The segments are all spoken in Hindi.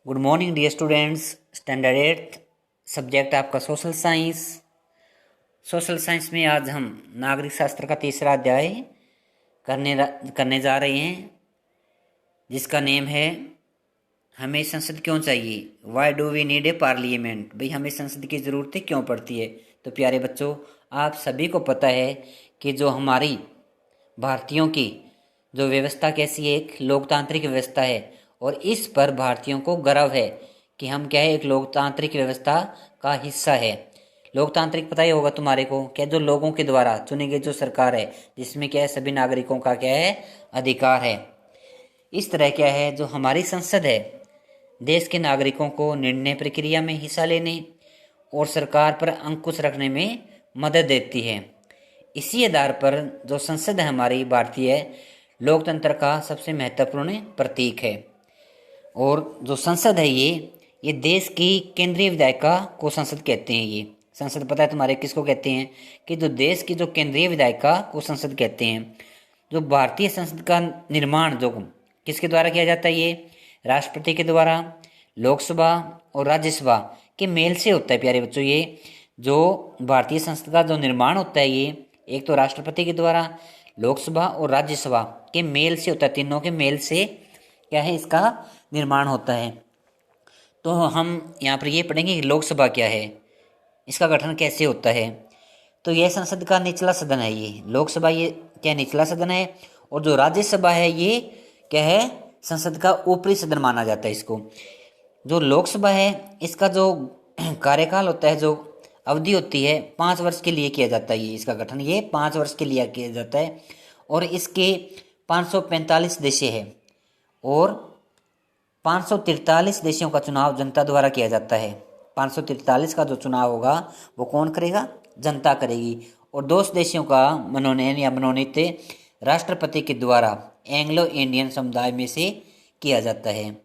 Good morning dear students. Standard eighth subject आपका सोशल साइंस। सोशल साइंस में आज हम नागरिक शास्त्र का तीसरा अध्याय करने जा रहे हैं, जिसका नेम है हमें संसद क्यों चाहिए। Why do we need a parliament. भाई हमें संसद की ज़रूरत क्यों पड़ती है। तो प्यारे बच्चों, आप सभी को पता है कि जो हमारी भारतीयों की जो व्यवस्था कैसी है, एक लोकतांत्रिक व्यवस्था है और इस पर भारतीयों को गर्व है कि हम क्या है, एक लोकतांत्रिक व्यवस्था का हिस्सा है। लोकतांत्रिक पता ही होगा तुम्हारे को, क्या जो लोगों के द्वारा चुनी गई जो सरकार है, जिसमें क्या है सभी नागरिकों का क्या है अधिकार है। इस तरह क्या है जो हमारी संसद है, देश के नागरिकों को निर्णय प्रक्रिया में हिस्सा लेने और सरकार पर अंकुश रखने में मदद देती है। इसी आधार पर जो संसद है हमारी भारतीय लोकतंत्र का सबसे महत्वपूर्ण प्रतीक है। और जो संसद है ये देश की केंद्रीय विधायिका को संसद कहते हैं। ये संसद पता है तुम्हारे किसको कहते हैं, कि जो देश की जो केंद्रीय विधायिका को संसद कहते हैं। जो भारतीय संसद का निर्माण जो किसके द्वारा किया जाता है, ये राष्ट्रपति के द्वारा, लोकसभा और राज्यसभा के मेल से होता है। प्यारे बच्चों, ये जो भारतीय संसद का जो निर्माण होता है, ये एक तो राष्ट्रपति के द्वारा, लोकसभा और राज्यसभा के मेल से होता है। तीनों के मेल से क्या है इसका निर्माण होता है। तो हम यहाँ पर ये पढ़ेंगे कि लोकसभा क्या है, इसका गठन कैसे होता है। तो यह संसद का निचला सदन है। ये लोकसभा ये क्या निचला सदन है, और जो राज्यसभा है ये क्या है संसद का ऊपरी सदन माना जाता है इसको। जो लोकसभा है इसका जो कार्यकाल होता है, जो अवधि होती है, 5 वर्ष के लिए किया जाता है। ये इसका गठन ये 5 वर्ष के लिए किया जाता है और इसके 545 देश है और 543 देशों का चुनाव जनता द्वारा किया जाता है। 543 का जो चुनाव होगा वो कौन करेगा, जनता करेगी। और 2 देशों का मनोनयन या मनोनीत राष्ट्रपति के द्वारा एंग्लो इंडियन समुदाय में से किया जाता है।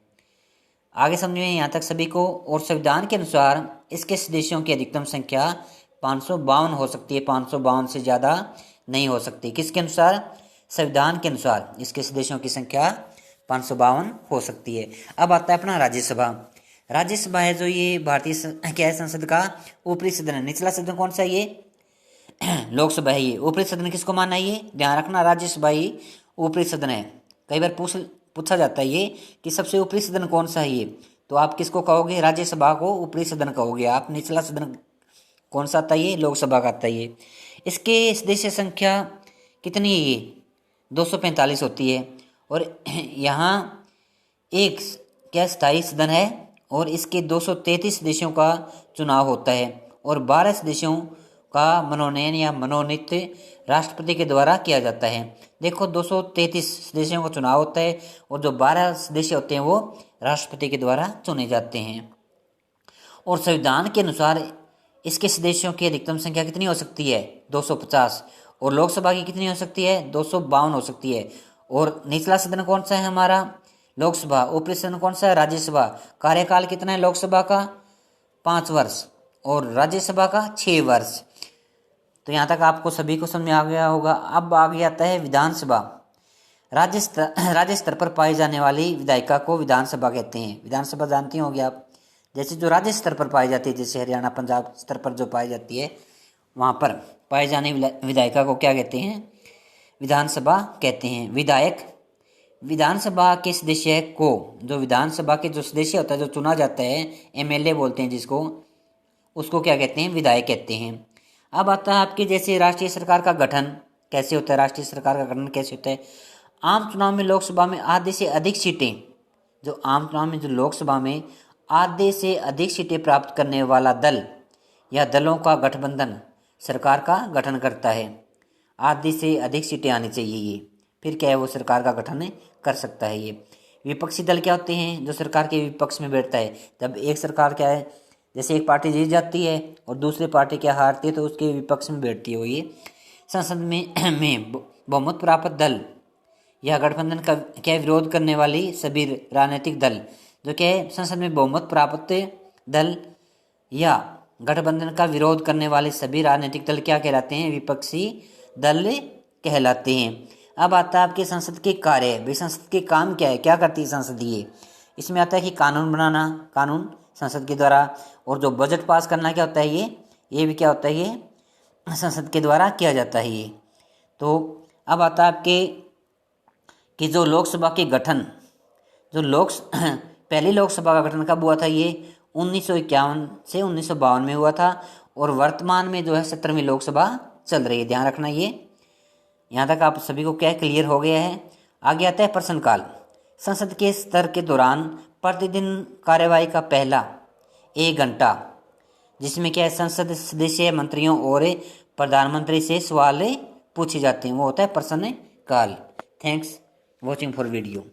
आगे समझिए यहाँ तक सभी को। और संविधान के अनुसार इसके सदस्यों की अधिकतम संख्या 552 हो सकती है, 552 से ज़्यादा नहीं हो सकती। किसके अनुसार, संविधान के अनुसार इसके सदस्यों की संख्या 552 हो सकती है। अब आता है अपना राज्यसभा। राज्यसभा है जो ये भारतीय क्या है संसद का ऊपरी सदन है। निचला सदन कौन सा है, ये लोकसभा है। ये ऊपरी सदन किसको माना है, ये ध्यान रखना, राज्यसभा ही ऊपरी सदन है। कई बार पूछा जाता है ये कि सबसे ऊपरी सदन कौन सा है, ये तो आप किसको कहोगे, राज्यसभा को ऊपरी सदन कहोगे आप। निचला सदन कौन सा आता है, ये लोकसभा का आता है। ये इसके सदस्य संख्या कितनी है, ये 245 होती है। और यहाँ एक क्या स्थायी सदन है और इसके 233 देशों का चुनाव होता है और 12 देशों का मनोनयन या मनोनीत राष्ट्रपति के द्वारा किया जाता है। देखो 233 सदस्यों का चुनाव होता है और जो 12 सदस्य होते हैं वो राष्ट्रपति के द्वारा चुने जाते हैं। और संविधान के अनुसार इसके सदस्यों की अधिकतम संख्या कितनी हो सकती है, 250। और लोकसभा की कितनी हो सकती है, 252 हो सकती है। और निचला सदन कौन सा है हमारा, लोकसभा। ऊपरी सदन कौन सा है, राज्यसभा। कार्यकाल कितना है लोकसभा का, 5 वर्ष और राज्यसभा का 6 वर्ष। तो यहाँ तक आपको सभी को समझ में आ गया होगा। अब आगे आता है विधानसभा। राज्य स्तर पर पाई जाने वाली विधायिका को विधानसभा कहते हैं। विधानसभा जानती होंगे आप, जैसे जो राज्य स्तर पर पाई जाती है, जैसे हरियाणा पंजाब स्तर पर जो पाई जाती है, वहाँ पर पाई जाने विधायिका को क्या कहते हैं, विधानसभा कहते हैं। विधानसभा के सदस्य को, जो विधानसभा के जो सदस्य होता है, जो चुना जाता है, एमएलए बोलते हैं जिसको, उसको क्या कहते हैं, विधायक कहते हैं। अब आता है आपके जैसे राष्ट्रीय सरकार का गठन कैसे होता है। राष्ट्रीय सरकार का गठन कैसे होता है, आम चुनाव में लोकसभा में आधे से अधिक सीटें, जो आम चुनाव में जो लोकसभा में आधे से अधिक सीटें प्राप्त करने वाला दल या दलों का गठबंधन सरकार का गठन करता है। आधी से अधिक सीटें आनी चाहिए ये, फिर क्या है वो सरकार का गठन कर सकता है। ये विपक्षी दल क्या होते हैं, जो सरकार के विपक्ष में बैठता है। जब एक सरकार क्या है, जैसे एक पार्टी जीत जाती है और दूसरी पार्टी क्या हारती है, तो उसके विपक्ष में बैठती है वो। ये संसद में बहुमत प्राप्त दल या गठबंधन का क्या विरोध करने वाली सभी राजनीतिक दल, जो क्या है संसद में बहुमत प्राप्त दल या गठबंधन का विरोध करने वाले सभी राजनीतिक दल क्या कहलाते हैं, विपक्षी दल कहलाते हैं। अब आता है आपके संसद के कार्य। भाई संसद के काम क्या है, क्या करती है संसद, इसमें आता है कि कानून बनाना, कानून संसद के द्वारा, और जो बजट पास करना क्या होता है, ये भी क्या होता है, ये संसद के द्वारा किया जाता है ये। तो अब आता है आपके कि जो लोकसभा के गठन, जो पहली लोकसभा का गठन कब हुआ था, ये 1951 से 1952 में हुआ था, और वर्तमान में जो है 17वीं लोकसभा चल रही है, ध्यान रखना ये। यहाँ तक आप सभी को क्या क्लियर हो गया है। आगे आता है प्रश्नकाल। संसद के स्तर के दौरान प्रतिदिन कार्यवाही का पहला 1 घंटा, जिसमें क्या है, संसद सदस्य, मंत्रियों और प्रधानमंत्री से सवाल पूछे जाते हैं, वो होता है प्रश्नकाल। Thanks watching for video.